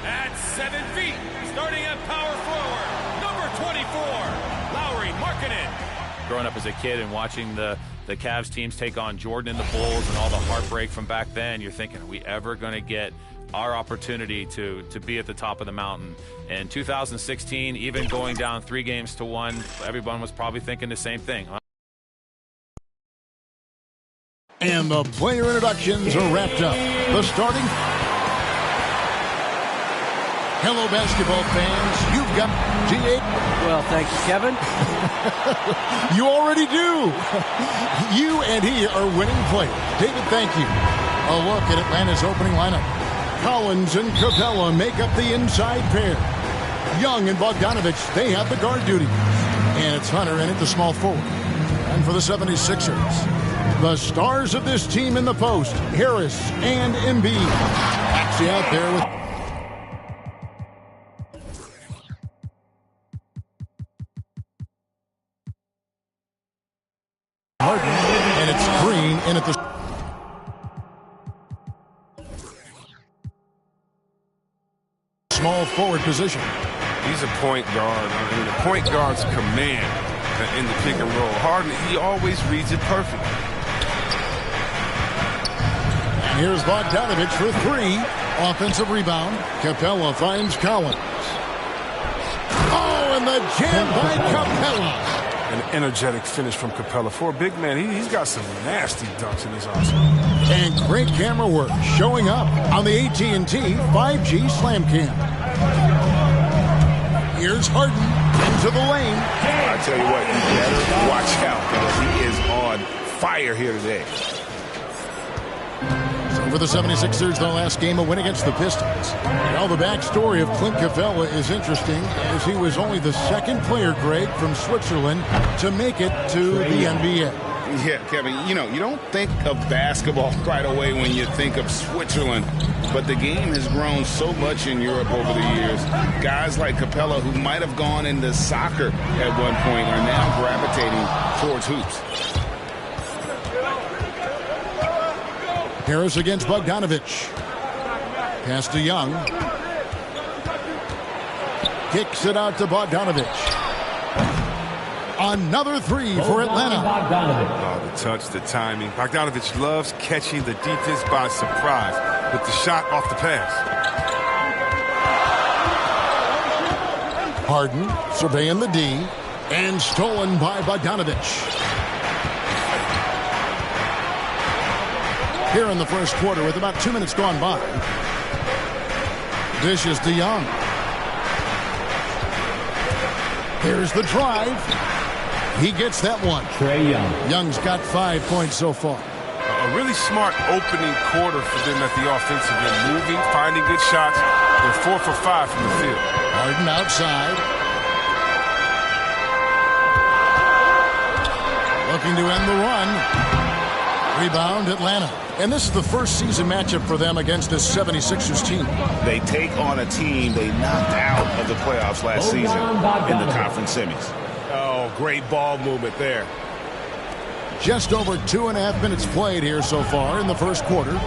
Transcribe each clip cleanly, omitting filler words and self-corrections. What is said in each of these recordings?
At 7 feet, starting at power forward, number 24, Lauri Markkanen. Growing up as a kid and watching the Cavs teams take on Jordan and the Bulls and all the heartbreak from back then, you're thinking, are we ever going to get our opportunity to be at the top of the mountain? In 2016, even going down 3-1, everyone was probably thinking the same thing. And the player introductions are wrapped up. The starting... Hello, basketball fans. You've got G8. Well, thank you, Kevin. You already do. You and he are winning players. David, thank you. A look at Atlanta's opening lineup. Collins and Capela make up the inside pair. Young and Bogdanovich, they have the guard duty. And it's Hunter in at the small forward. And for the 76ers, the stars of this team in the post, Harris and Embiid. Actually out there with... Harden, and it's Green in at the... small forward position. He's a point guard. I mean, the point guard's command in the pick and roll. Harden, he always reads it perfectly. And here's Bogdanovich for 3. Offensive rebound. Capela finds Collins. Oh, and the jam by Capela. An energetic finish from Capela. For a big man, he's got some nasty dunks in his arsenal. And great camera work showing up on the AT&T 5G Slam Cam. Here's Harden into the lane. I tell you what, you better watch out because he is on fire here today. So for the 76ers, their last game, a win against the Pistons. Now the backstory of Clint Capela is interesting, as he was only the second player, Greg, from Switzerland to make it to the NBA. Yeah, Kevin, you know, you don't think of basketball right away when you think of Switzerland, but the game has grown so much in Europe over the years. Guys like Capela, who might have gone into soccer at one point, are now gravitating towards hoops. Harris against Bogdanovich. Pass to Young. Kicks it out to Bogdanovich. Another 3 for Atlanta. Oh, the touch, the timing. Bogdanovich loves catching the defense by surprise with the shot off the pass. Harden surveying the D. And stolen by Bogdanovich. Here in the first quarter with about 2 minutes gone by. Dishes to Young. Here's the drive. He gets that one. Trae Young. Young's got 5 points so far. A really smart opening quarter for them at the offensive end. Moving, finding good shots. They're 4 for 5 from the field. Harden outside. Looking to end the run. Rebound, Atlanta. And this is the first season matchup for them against this 76ers team. They take on a team they knocked out of the playoffs last season in the conference semis. Oh, great ball movement there. Just over 2.5 minutes played here so far in the first quarter.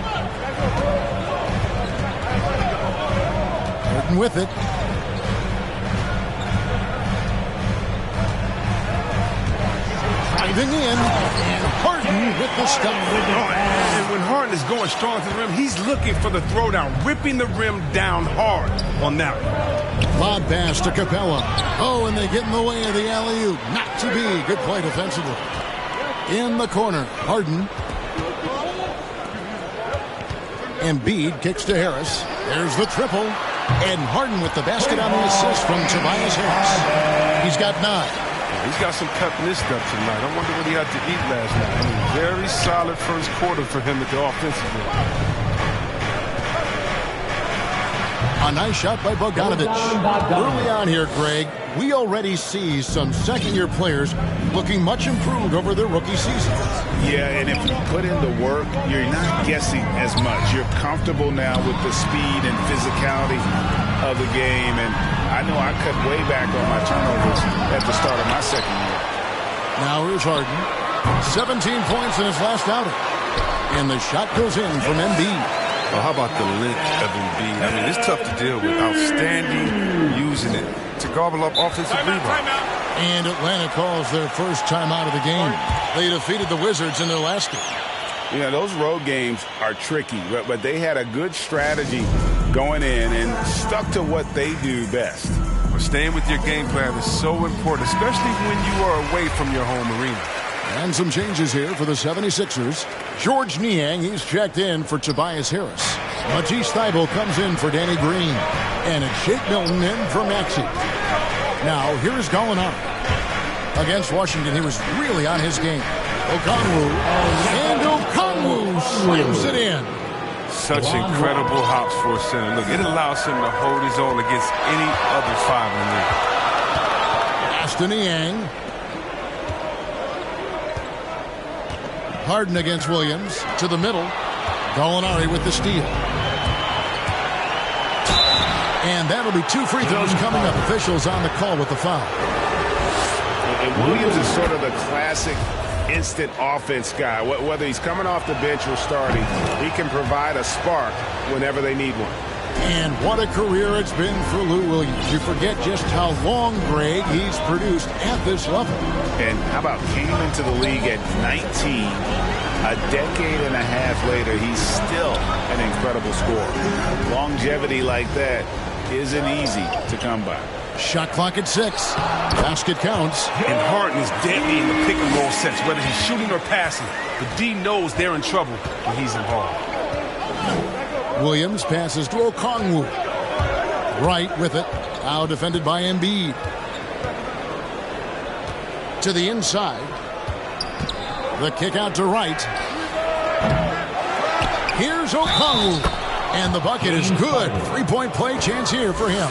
Harden with it. Driving in, and Harden with the stop. And when Harden is going strong to the rim, he's looking for the throwdown, ripping the rim down hard on that one. Lob pass to Capela. Oh, and they get in the way of the alley-oop. Not to be. Good play defensively. In the corner, Harden. Embiid kicks to Harris. There's the triple. And Harden with the basket on the assist from Tobias Harris. He's got 9. He's got some pep in his step tonight. I wonder what he had to eat last night. I mean, very solid first quarter for him at the offensive end. A nice shot by Bogdanovich. Early on here, Greg, we already see some second-year players looking much improved over their rookie seasons. Yeah, and if you put in the work, you're not guessing as much. You're comfortable now with the speed and physicality of the game. And I know I cut way back on my turnovers at the start of my second year. Now here's Harden. 17 points in his last outing. And the shot goes in from Embiid. Oh, how about the length of Embiid? I mean, it's tough to deal with. Outstanding, using it to gobble up offensive rebounds. And Atlanta calls their first timeout of the game. They defeated the Wizards in their last game. You know, those road games are tricky, but they had a good strategy going in and stuck to what they do best. But staying with your game plan is so important, especially when you are away from your home arena. And some changes here for the 76ers. George Niang, he's checked in for Tobias Harris. Matisse Thybulle comes in for Danny Green. And it's Shake Milton in for Maxey. Now, here's Gallinari. Against Washington, he was really on his game. Okongwu, and Okongwu slams it in. Such incredible hops for a center. Look, it allows him to hold his own against any other five in the league. Aston Niang. Harden against Williams. To the middle. Gallinari with the steal. And that'll be 2 free throws coming up. Officials on the call with the foul. And Williams is sort of the classic instant offense guy. Whether he's coming off the bench or starting, he can provide a spark whenever they need one. And what a career it's been for Lou Williams. You forget just how long, Greg, he's produced at this level. And how about came into the league at 19. A decade and a half later, he's still an incredible scorer. Longevity like that isn't easy to come by. Shot clock at 6. Basket counts. And Harden is deadly in the pick-and-roll sets, whether he's shooting or passing. The D knows they're in trouble when he's involved. Williams passes to Okongwu. Wright with it. Now defended by Embiid. To the inside. The kick out to Wright. Here's Okongwu. And the bucket is good. 3-point play chance here for him.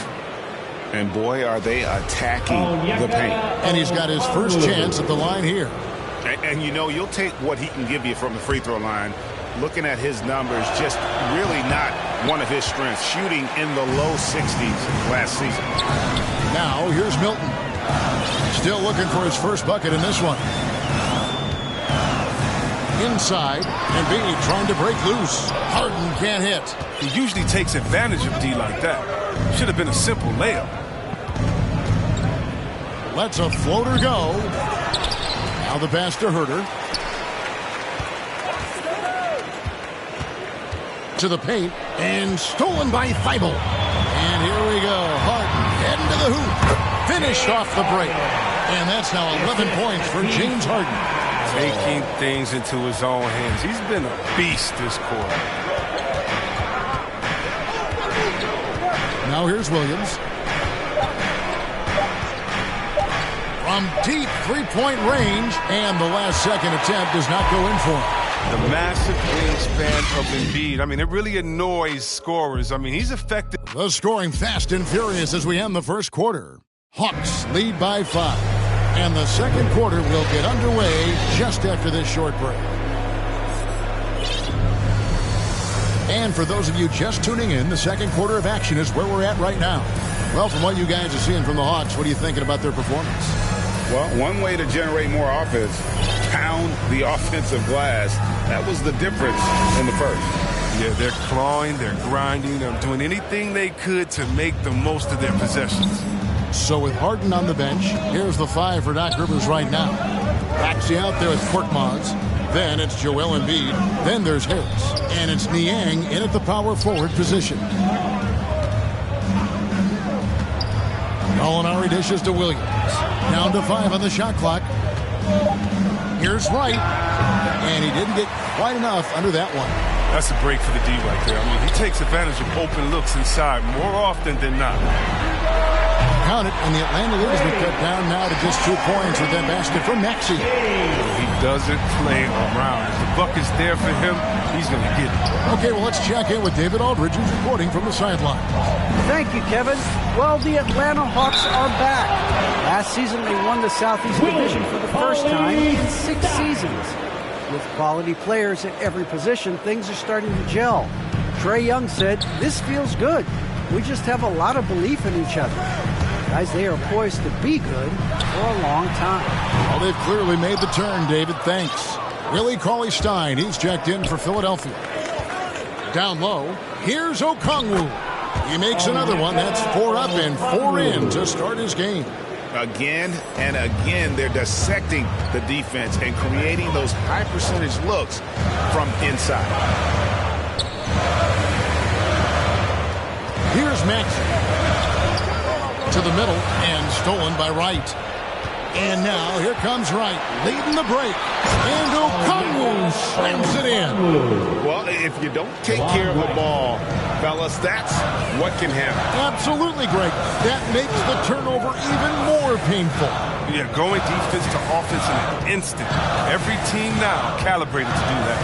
And boy, are they attacking the paint. And he's got his first chance at the line here. And you know, you'll take what he can give you from the free throw line. Looking at his numbers, just really not one of his strengths. Shooting in the low 60s last season. Now, here's Milton. Still looking for his first bucket in this one. Inside, Embiid trying to break loose. Harden can't hit. He usually takes advantage of D like that. Should have been a simple layup. Lets a floater go. Now the pass to Herter. To the paint. And stolen by Thybulle. And here we go. Harden heading to the hoop. Finished off the break. And that's now 11 points for James Harden. Taking things into his own hands. He's been a beast this quarter. Now here's Williams. From deep three-point range, and the last second attempt does not go in for him. The massive wingspan of Embiid. I mean, it really annoys scorers. I mean, he's effective. The scoring fast and furious as we end the first quarter. Hawks lead by 5. And the second quarter will get underway just after this short break. And for those of you just tuning in, the second quarter of action is where we're at right now. Well, from what you guys are seeing from the Hawks, what are you thinking about their performance? Well, one way to generate more offense, pound the offensive glass. That was the difference in the first. Yeah, they're clawing, they're grinding, they're doing anything they could to make the most of their possessions. So with Harden on the bench, here's the 5 for Doc Rivers right now. Maxey out there with Korkmaz. Then it's Joel Embiid. Then there's Harris. And it's Niang in at the power forward position. Gallinari dishes to Williams. Down to 5 on the shot clock. Here's Wright. And he didn't get quite enough under that one. That's a break for the D right there. I mean, he takes advantage of open looks inside more often than not. Count it, and the Atlanta lead has been cut down now to just 2 points with that basket from Maxey. He doesn't play around. If the bucket's there for him, he's going to get it. Okay, well, let's check in with David Aldridge, who's reporting from the sideline. Thank you, Kevin. Well, the Atlanta Hawks are back. Last season, they won the Southeast Division for the first time in 6 seasons. With quality players at every position, things are starting to gel. Trae Young said, "This feels good. We just have a lot of belief in each other." Guys, they are poised to be good for a long time. Well, they've clearly made the turn, David. Thanks. Willie Cauley-Stein, he's checked in for Philadelphia. Down low, here's Okongwu. He makes another one. That's 4 up and 4 in to start his game. Again and again, they're dissecting the defense and creating those high percentage looks from inside. Here's Maxey. To the middle and stolen by Wright. And now here comes Wright leading the break. And Okongwu slams it in. Well, if you don't take care of the ball, fellas, that's what can happen. Absolutely, Greg. That makes the turnover even more painful. Yeah, going defense to offense in an instant. Every team now calibrated to do that.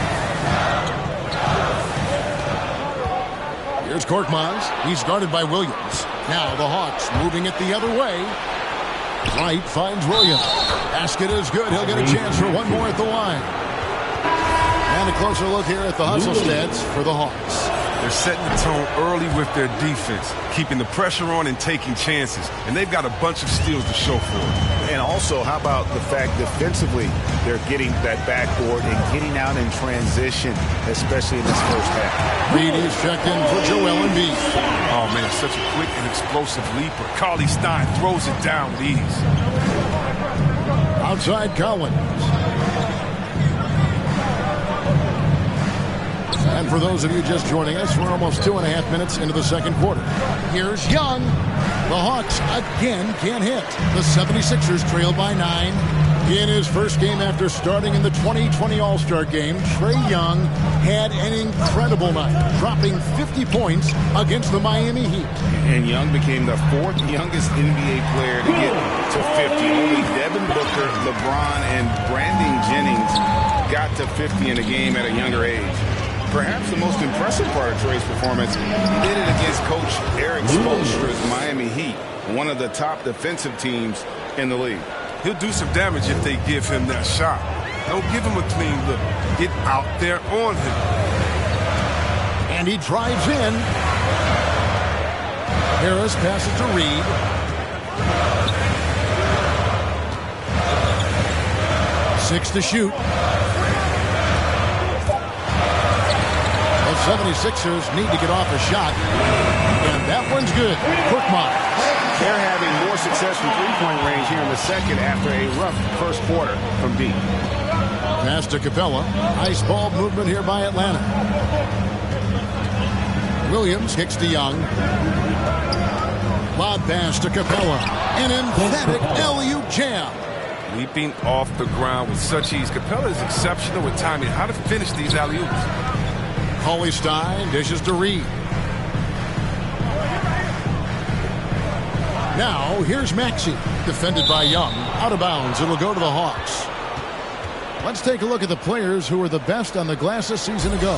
Here's Korkmaz. He's guarded by Williams. Now the Hawks moving it the other way. Wright finds Williams. Basket is good. He'll get a chance for one more at the line. And a closer look here at the hustle stats for the Hawks. They're setting the tone early with their defense, keeping the pressure on and taking chances. And they've got a bunch of steals to show for it. And also, how about the fact defensively they're getting that backboard and getting out in transition, especially in this first half. Reed is checked in for Joel Embiid. Oh, man, such a quick and explosive leaper. Karl Stein throws it down with ease. Outside Collins. And for those of you just joining us, we're almost 2.5 minutes into the second quarter. Here's Young. The Hawks again can't hit. The 76ers trail by 9. In his first game after starting in the 2020 All-Star Game, Trae Young had an incredible night, dropping 50 points against the Miami Heat. And Young became the 4th youngest NBA player to get to 50. Only Devin Booker, LeBron, and Brandon Jennings got to 50 in a game at a younger age. Perhaps the most impressive part of Trae's performance, he did it against Coach Eric Spoelstra's Miami Heat, one of the top defensive teams in the league. He'll do some damage if they give him that shot. Don't give him a clean look. Get out there on him. And he drives in. Harris passes to Reed. Six to shoot. The 76ers need to get off a shot. And that one's good. Korkmaz. They're having more success from three-point range here in the second after a rough first quarter from deep. Pass to Capela. Nice ball movement here by Atlanta. Williams kicks to Young. Lob pass to Capela. An emphatic alley-oop jam. Leaping off the ground with such ease. Capela is exceptional with timing. How to finish these alley-oops. Stein dishes to Reed. Now, here's Maxey, defended by Young. Out of bounds, it'll go to the Hawks. Let's take a look at the players who were the best on the glass a season ago.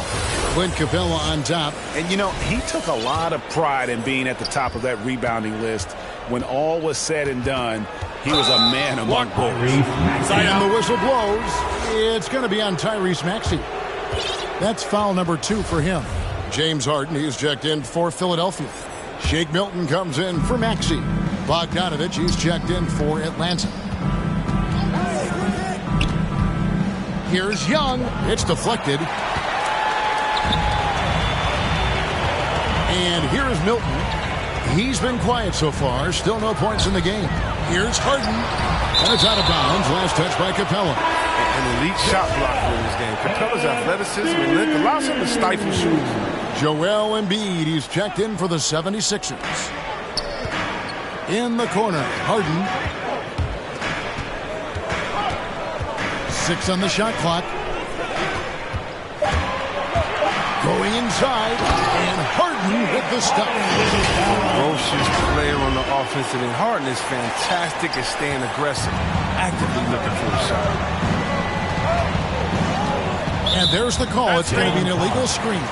Clint Capela on top. And, you know, he took a lot of pride in being at the top of that rebounding list. When all was said and done, he was a man among boys. And the whistle blows. It's going to be on Tyrese Maxey. That's foul number 2 for him. James Harden, he's checked in for Philadelphia. Shake Milton comes in for Maxey. Bogdanovich, he's checked in for Atlanta. Here's Young. It's deflected. And here is Milton. He's been quiet so far. Still no points in the game. Here's Harden. And it's out of bounds. Last touch by Capela. An elite shot blocker in this game. Capela's athleticism and length allows him to stifle shooters. Joel Embiid, he's checked in for the 76ers. In the corner, Harden. 6 on the shot clock. Going inside, and Harden with the stop. Ferocious player on the offensive end. Harden is fantastic at staying aggressive, actively looking for a shot. And there's the call. It's going to be an illegal screen.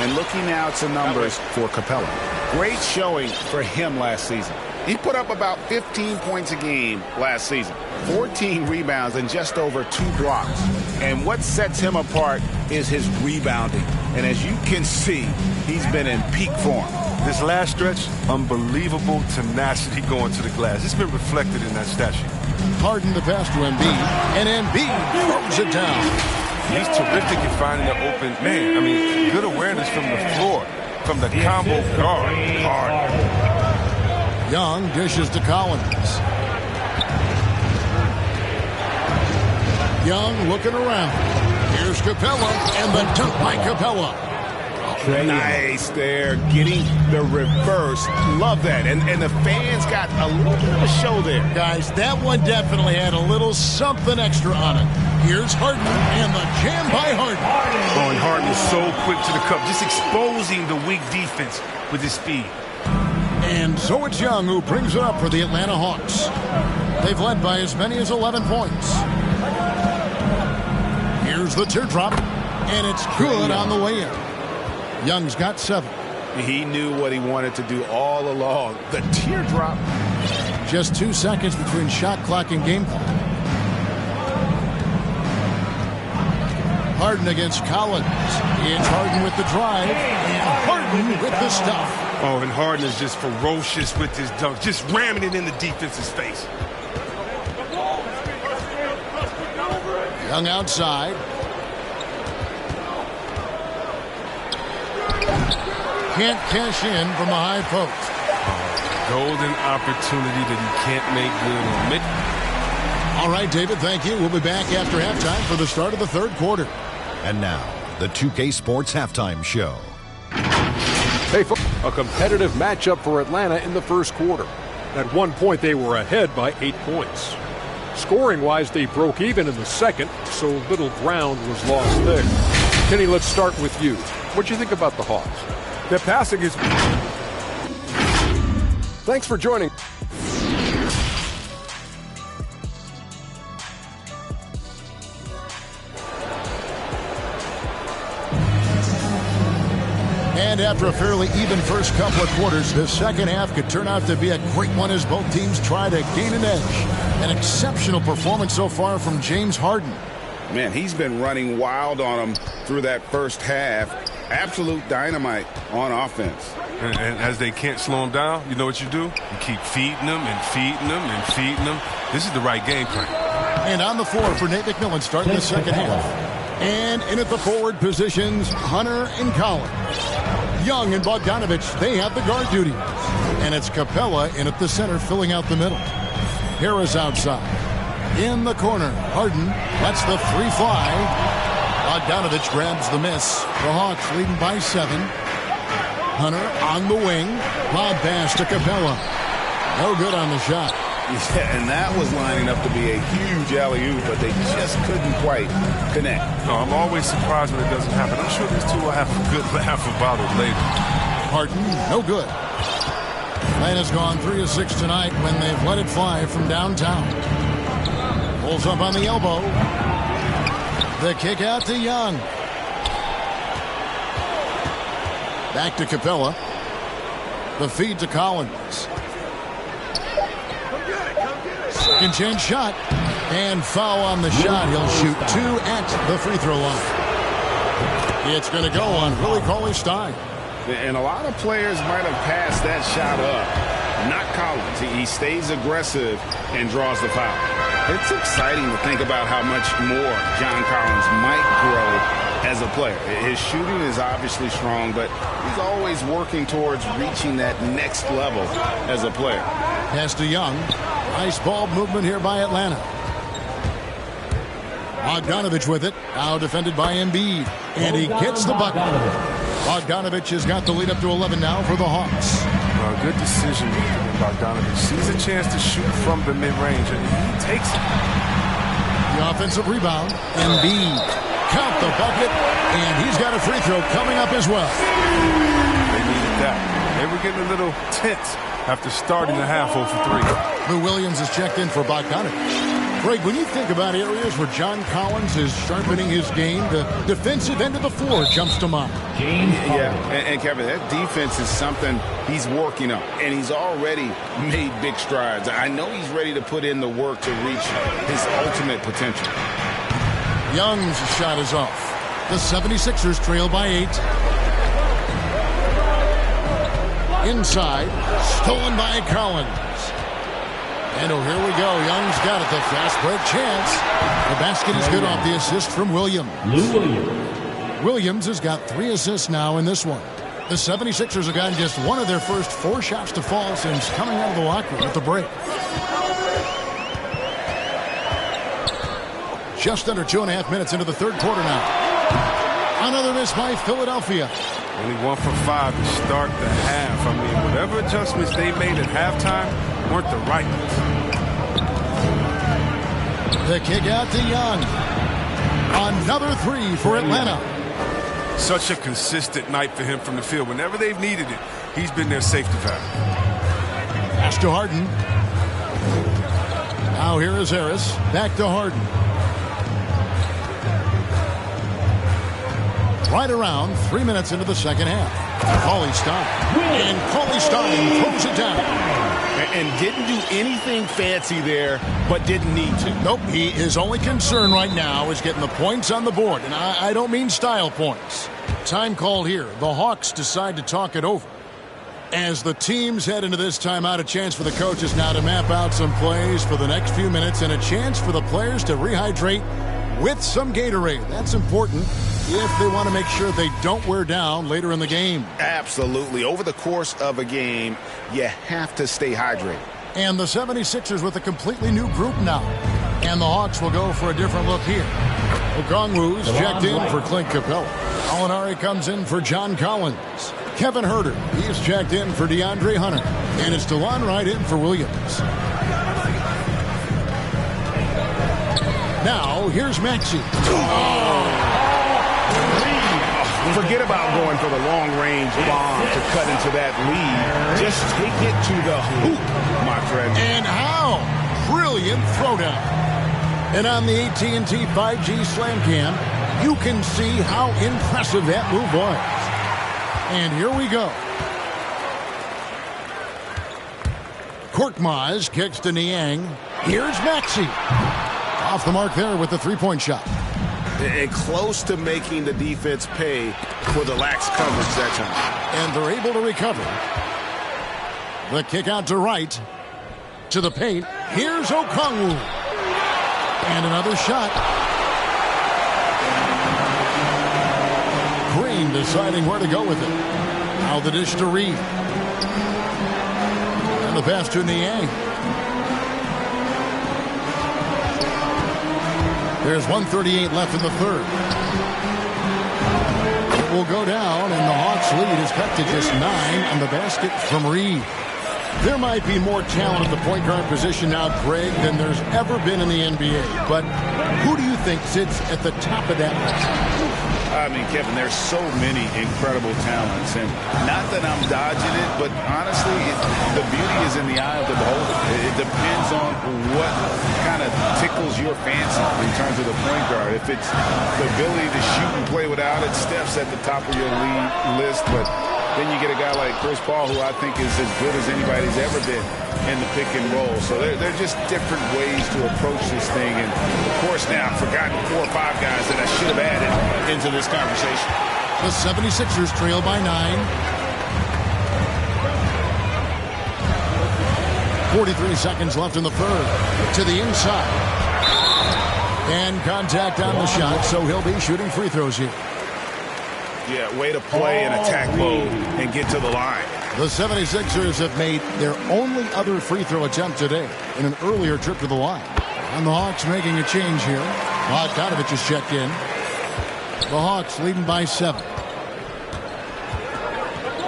And looking now at some numbers for Capela. Great showing for him last season. He put up about 15 points a game last season. 14 rebounds and just over 2 blocks. And what sets him apart is his rebounding. And as you can see, he's been in peak form. This last stretch, unbelievable tenacity going to the glass. It's been reflected in that stat sheet. Harden the pass to Embiid. And Embiid throws it down. He's terrific at finding the open man. I mean, good awareness from the floor, from the combo guard. Harden. Young dishes to Collins. Young looking around. Here's Capela, and the dunk by Capela. Nice there, getting the reverse. Love that. And the fans got a little bit of a show there. Guys, that one definitely had a little something extra on it. Here's Harden, and the jam by Harden. Oh, and Harden is so quick to the cup, just exposing the weak defense with his speed. And so it's Young who brings it up for the Atlanta Hawks. They've led by as many as 11 points. Here's the teardrop, and it's good on the way in. Young's got 7. He knew what he wanted to do all along. The teardrop. Just 2 seconds between shot clock and game clock. Harden against Collins. It's Harden with the drive, and Harden with the stuff. Oh, and Harden is just ferocious with his dunk, just ramming it in the defense's face. Young outside. Can't cash in from the high post. Golden opportunity that he can't make good on. All right, David, thank you. We'll be back after halftime for the start of the third quarter. And now, the 2K Sports Halftime Show. Hey, a competitive matchup for Atlanta in the first quarter. At one point, they were ahead by 8 points. Scoring-wise, they broke even in the second, so little ground was lost there. Kenny, let's start with you. What do you think about the Hawks? Their passing is... Thanks for joining. And after a fairly even first couple of quarters, the second half could turn out to be a great one as both teams try to gain an edge. An exceptional performance so far from James Harden. Man, he's been running wild on him through that first half. Absolute dynamite on offense. And as they can't slow him down, you know what you do? You keep feeding them and feeding them and feeding them. This is the right game plan. And on the floor for Nate McMillan starting the second half. And in at the forward positions, Hunter and Collins. Young and Bogdanovich, they have the guard duties. And it's Capela in at the center filling out the middle. Harris outside. In the corner, Harden lets the free fly. Bogdanovich grabs the miss. The Hawks leading by 7. Hunter on the wing. Lob pass to Capela. No good on the shot. Yeah, and that was lining up to be a huge alley-oop, but they just couldn't quite connect. No, I'm always surprised when it doesn't happen. I'm sure these two will have a good laugh about it later. Harden, no good. Atlanta's gone 3 of 6 tonight when they've let it fly from downtown. Pulls up on the elbow. The kick out to Young. Back to Capela. The feed to Collins. Second chance shot. And foul on the shot. He'll shoot 2 at the free throw line. It's going to go on Willie Cauley-Stein. And a lot of players might have passed that shot up. Not Collins. He stays aggressive and draws the foul. It's exciting to think about how much more John Collins might grow as a player. His shooting is obviously strong, but he's always working towards reaching that next level as a player. Pass to Young. Nice ball movement here by Atlanta. Bogdanovich with it. Now defended by Embiid. And he gets the bucket. Bogdanovich has got the lead up to 11 now for the Hawks. Good decision making by Bogdanovich. Sees a chance to shoot from the mid-range, and he takes it. The offensive rebound. Embiid. Count the bucket. And he's got a free throw coming up as well. They needed that. They were getting a little tense after starting the half 0 for 3. Lou Williams is checked in for Bogdanovich. Greg, when you think about areas where John Collins is sharpening his game, the defensive end of the floor jumps to mind. Yeah, and Kevin, that defense is something he's working on, and he's already made big strides. I know he's ready to put in the work to reach his ultimate potential. Young's shot is off. The 76ers trail by 8. Inside, stolen by Collins. And oh, here we go. Young's got it. The fast break chance. The basket is good off the assist from Williams. Williams has got 3 assists now in this one. The 76ers have gotten just one of their first 4 shots to fall since coming out of the locker room at the break. Just under 2.5 minutes into the third quarter now. Another miss by Philadelphia. Only 1 for 5 to start the half. I mean, whatever adjustments they made at halftime weren't the right ones. The kick out to Young. Another 3 for Atlanta. Such a consistent night for him from the field. Whenever they've needed it, he's been their safety valve. Pass to Harden. Now here is Harris. Back to Harden. Right around 3 minutes into the second half. Cauley Stein. And Cauley Stein throws it down. And didn't do anything fancy there, but didn't need to. Nope, his only concern right now is getting the points on the board. And I don't mean style points. Time called here. The Hawks decide to talk it over. As the teams head into this timeout, a chance for the coaches now to map out some plays for the next few minutes and a chance for the players to rehydrate with some Gatorade. That's important if they want to make sure they don't wear down later in the game. Absolutely. Over the course of a game, you have to stay hydrated. And the 76ers with a completely new group now. And the Hawks will go for a different look here. Okongwu's checked in for Clint Capela. Alinari comes in for John Collins. Kevin Herter, he's checked in for DeAndre Hunter. And it's DeLon Wright in for Williams. Now, here's Maxey. Forget about going for the long-range bomb to cut into that lead. Just take it to the hoop, my friend. And how? Brilliant throwdown. And on the AT&T 5G Slam Cam, you can see how impressive that move was. And here we go. Korkmaz kicks to Niang. Here's Maxey. Off the mark there with the three-point shot. And close to making the defense pay for the lax coverage that time. And they're able to recover. The kick out to Wright. To the paint. Here's Okongwu. And another shot. Green deciding where to go with it. Now the dish to Reed. And the pass to Niang. There's 1:38 left in the third. It will go down, and the Hawks' lead is cut to just 9 on the basket from Reed. There might be more talent at the point guard position now, Greg, than there's ever been in the NBA. But who do you think sits at the top of that list? I mean, Kevin, there's so many incredible talents. And not that I'm dodging it, but honestly, the beauty is in the eye of the beholder. It depends on what kind of tickles your fancy in terms of the point guard. If it's the ability to shoot and play without it, Steph's at the top of your league list. But then you get a guy like Chris Paul, who I think is as good as anybody's ever been in the pick and roll. So they're just different ways to approach this thing. And, of course, now I've forgotten 4 or 5 guys that I should have added into this conversation. The 76ers trail by 9. 43 seconds left in the third. To the inside. And contact on the shot, so he'll be shooting free throws here. Yeah, way to play in attack mode and get to the line. The 76ers have made their only other free throw attempt today in an earlier trip to the line. And the Hawks making a change here. Bogdanovich is checked in. The Hawks leading by 7.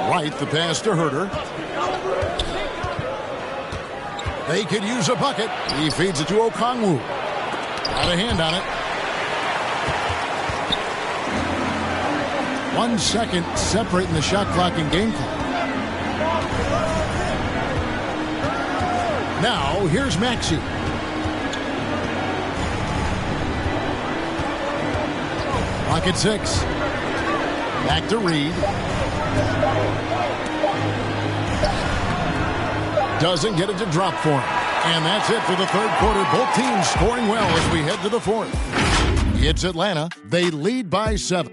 Wright, the pass to Herter. They could use a bucket. He feeds it to Okongwu. Got a hand on it. 1 second separating the shot clock and game clock. Now, here's Maxey. Clock at 6. Back to Reed. Doesn't get it to drop for him. And that's it for the third quarter. Both teams scoring well as we head to the fourth. It's Atlanta. They lead by 7.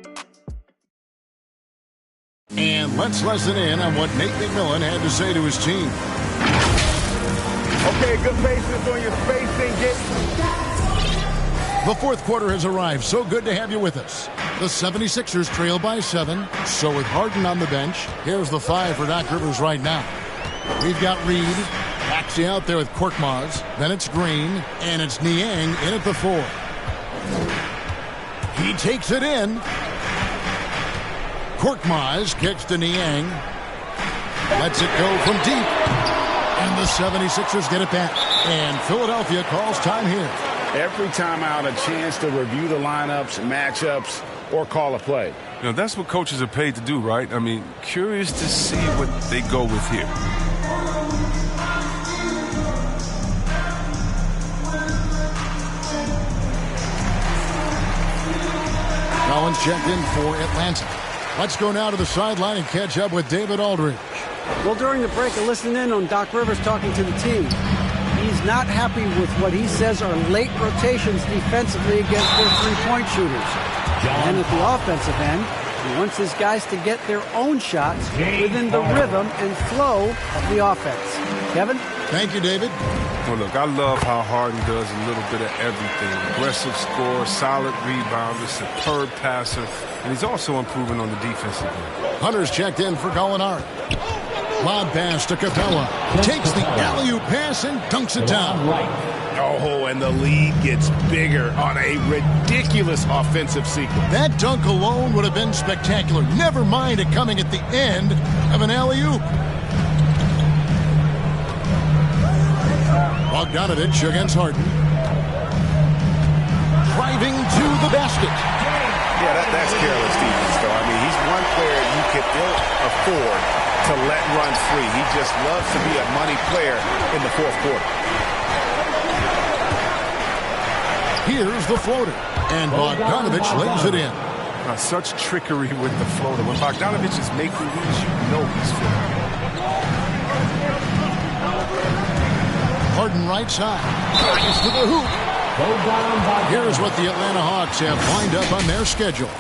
And let's listen in on what Nate McMillan had to say to his team. Okay, good patience on your spacing. The fourth quarter has arrived. So good to have you with us. The 76ers trail by 7. So with Harden on the bench, here's the 5 for Doc Rivers right now. We've got Reed. Maxey out there with Korkmaz. Then it's Green. And it's Niang in at the 4. He takes it in. Korkmaz kicks to Niang. Lets it go from deep. And the 76ers get it back. And Philadelphia calls time here. Every timeout, a chance to review the lineups, matchups, or call a play. You know, that's what coaches are paid to do, right? I mean, curious to see what they go with here. Collins checked in for Atlanta. Let's go now to the sideline and catch up with David Aldridge. Well, during the break, I listened in on Doc Rivers talking to the team. He's not happy with what he says are late rotations defensively against their three-point shooters. And at the offensive end, he wants his guys to get their own shots within the rhythm and flow of the offense. Kevin? Thank you, David. Well, look, I love how Harden does a little bit of everything. Aggressive scorer, solid rebounder, superb passer, and he's also improving on the defensive end. Hunter's checked in for Gallinari. Lob pass to Capela. Takes the alley-oop pass and dunks it down. Oh, and the lead gets bigger on a ridiculous offensive sequence. That dunk alone would have been spectacular. Never mind it coming at the end of an alley-oop. Bogdanovich against Harden. Driving to the basket. Yeah, that's careless defense, though. I mean, he's one player you can ill afford to let run free. He just loves to be a money player in the fourth quarter. Here's the floater, and Bogdanovich lays it in. Such trickery with the floater. When Bogdanovich is making these, you know he's fitting. Harden right side. Drives to the hoop. Here's what the Atlanta Hawks have lined up on their schedule.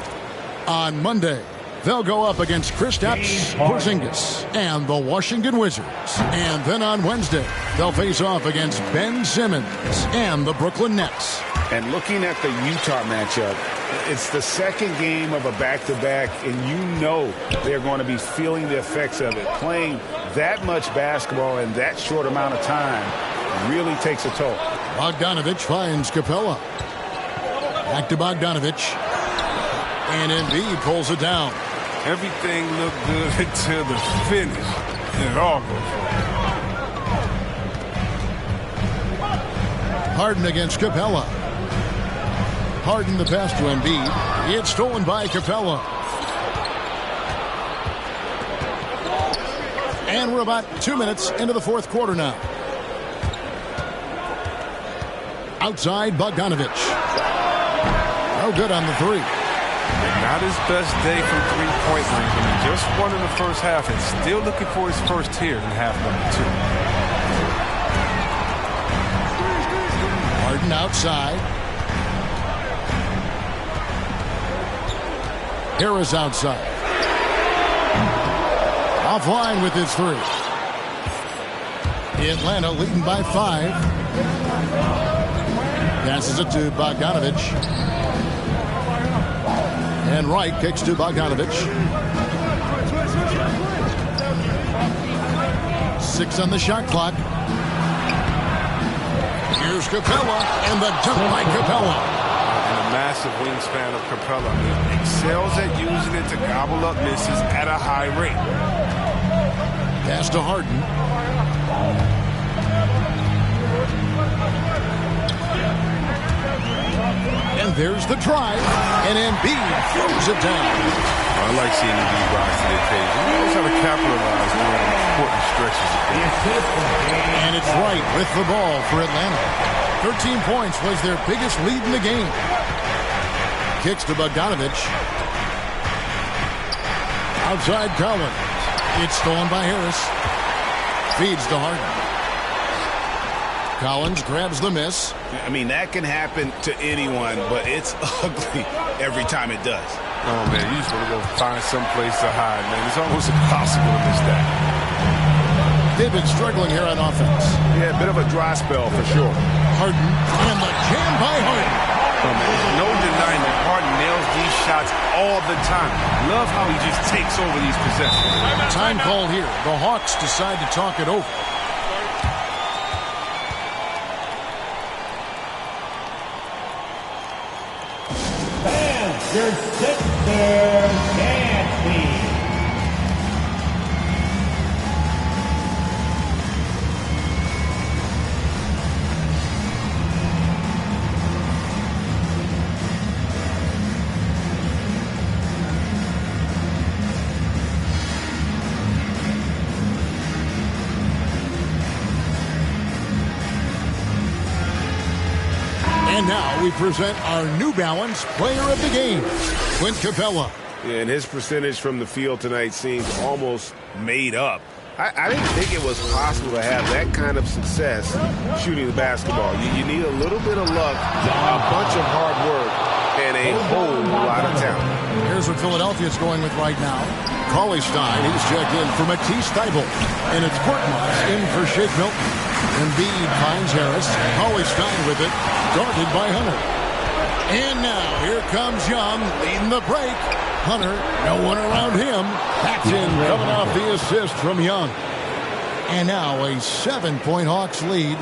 On Monday, they'll go up against Kristaps Porzingis and the Washington Wizards. And then on Wednesday, they'll face off against Ben Simmons and the Brooklyn Nets. And looking at the Utah matchup, it's the second game of a back-to-back, and you know they're going to be feeling the effects of it. Playing that much basketball in that short amount of time really takes a toll. Bogdanovich finds Capela. Back to Bogdanovich. And Embiid pulls it down. Everything looked good until the finish. And it all goes wrong. Harden against Capela. Harden the pass to Embiid. It's stolen by Capela. And we're about 2 minutes into the fourth quarter now. Outside Bogdanovich. No good on the three. Not his best day from three-point range. I mean, just won in the first half and still looking for his first here in half number 2. Harden outside. Harris outside. Offline with his three. Atlanta leading by 5. Passes it to Bogdanovich. And Wright kicks to Bogdanovich. 6 on the shot clock. Here's Capela, and the dunk by Capela. And a massive wingspan of Capela. He excels at using it to gobble up misses at a high rate. Pass to Harden. And there's the drive, and Embiid throws it down. I like seeing Embiid rise to the occasion. He knows how to capitalize during important stretches of game. And it's Wright with the ball for Atlanta. 13 points was their biggest lead in the game. Kicks to Bogdanovich. Outside Collins. It's stolen by Harris. Feeds to Harden. Collins grabs the miss. I mean, that can happen to anyone, but it's ugly every time it does. Oh, man, you just want to go find some place to hide, man. It's almost impossible to miss that. David been struggling here on offense. Yeah, a bit of a dry spell for sure. Harden and the jam by Harden. No denying that Harden nails these shots all the time. Love how he just takes over these possessions. Time called here. The Hawks decide to talk it over. And your sister can't be. And now we present our New Balance Player of the Game, Clint Capela. Yeah, and his percentage from the field tonight seems almost made up. I didn't think it was possible to have that kind of success shooting the basketball. You need a little bit of luck, a bunch of hard work, and a whole lot of talent. Here's what Philadelphia's going with right now. Cauley Stein, he's checked in for Matisse Thybulle. And it's Korkmaz in for Shake Milton. Embiid finds Harris. Cauley Stein with it, guarded by Hunter. And now here comes Young leading the break. Hunter, no one around him. Paxton coming off the assist from Young. And now a 7-point Hawks lead.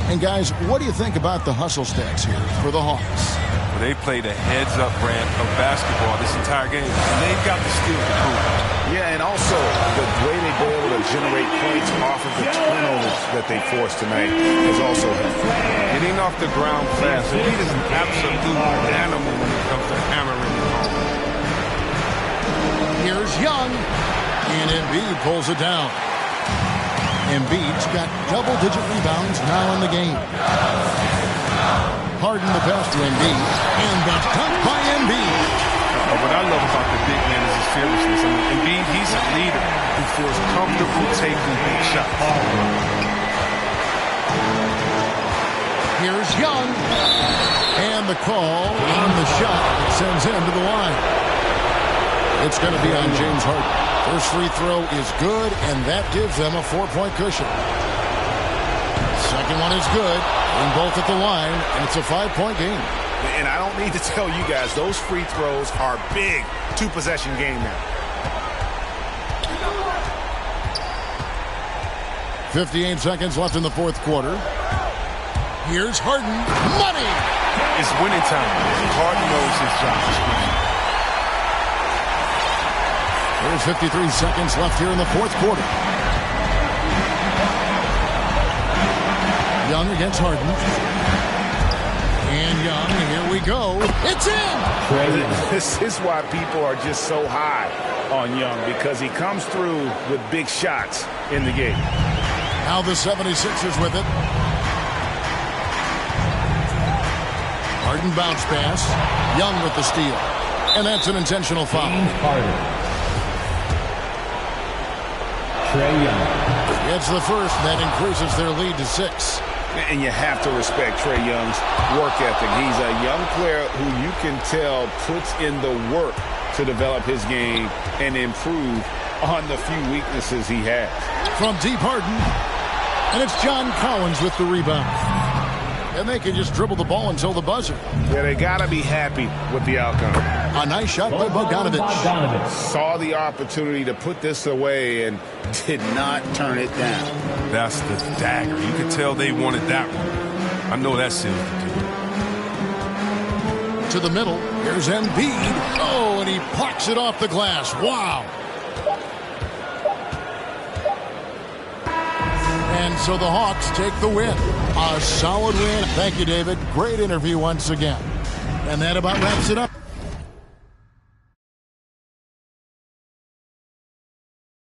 And guys, what do you think about the hustle stats here for the Hawks? Well, they played a heads-up brand of basketball this entire game, and they've got the steal to prove it. Yeah, and also the way they've been able to generate points off of the turnovers that they forced tonight has also helped. Getting off the ground fast. He is an absolute animal when it comes to hammering it home. Here's Young, and Embiid pulls it down. Embiid's got double-digit rebounds now in the game. Harden the pass to Embiid, and the dunk by Embiid. What I love about the big man is his fearlessness. I mean, Embiid, he's a leader who feels comfortable taking big shots. Here's Young, and the call on the shot that sends him to the line. It's going to be on James Harden. First free throw is good, and that gives them a 4-point cushion. Second one is good, and both at the line, and it's a 5-point game. And I don't need to tell you guys, those free throws are big. 2-possession game now. 58 seconds left in the fourth quarter. Here's Harden. Money! It's winning time. Harden knows his job. There's 53 seconds left here in the fourth quarter. Young against Harden. And Young, here we go. It's in! This is why people are just so high on Young, because he comes through with big shots in the game. Now the 76ers with it. Harden bounce pass. Young with the steal. And that's an intentional foul. Trae Young. It's the first. That increases their lead to 6. And you have to respect Trae Young's work ethic. He's a young player who you can tell puts in the work to develop his game and improve on the few weaknesses he has. From deep Harden. And it's John Collins with the rebound. And they can just dribble the ball until the buzzer. Yeah, they got to be happy with the outcome. A nice shot by Bogdanovic. Saw the opportunity to put this away and did not turn it down. That's the dagger. You could tell they wanted that one. I know that seals the deal. To the middle. Here's Embiid. Oh, and he plucks it off the glass. Wow. And so the Hawks take the win. A solid win. Thank you, David. Great interview once again. And that about wraps it up.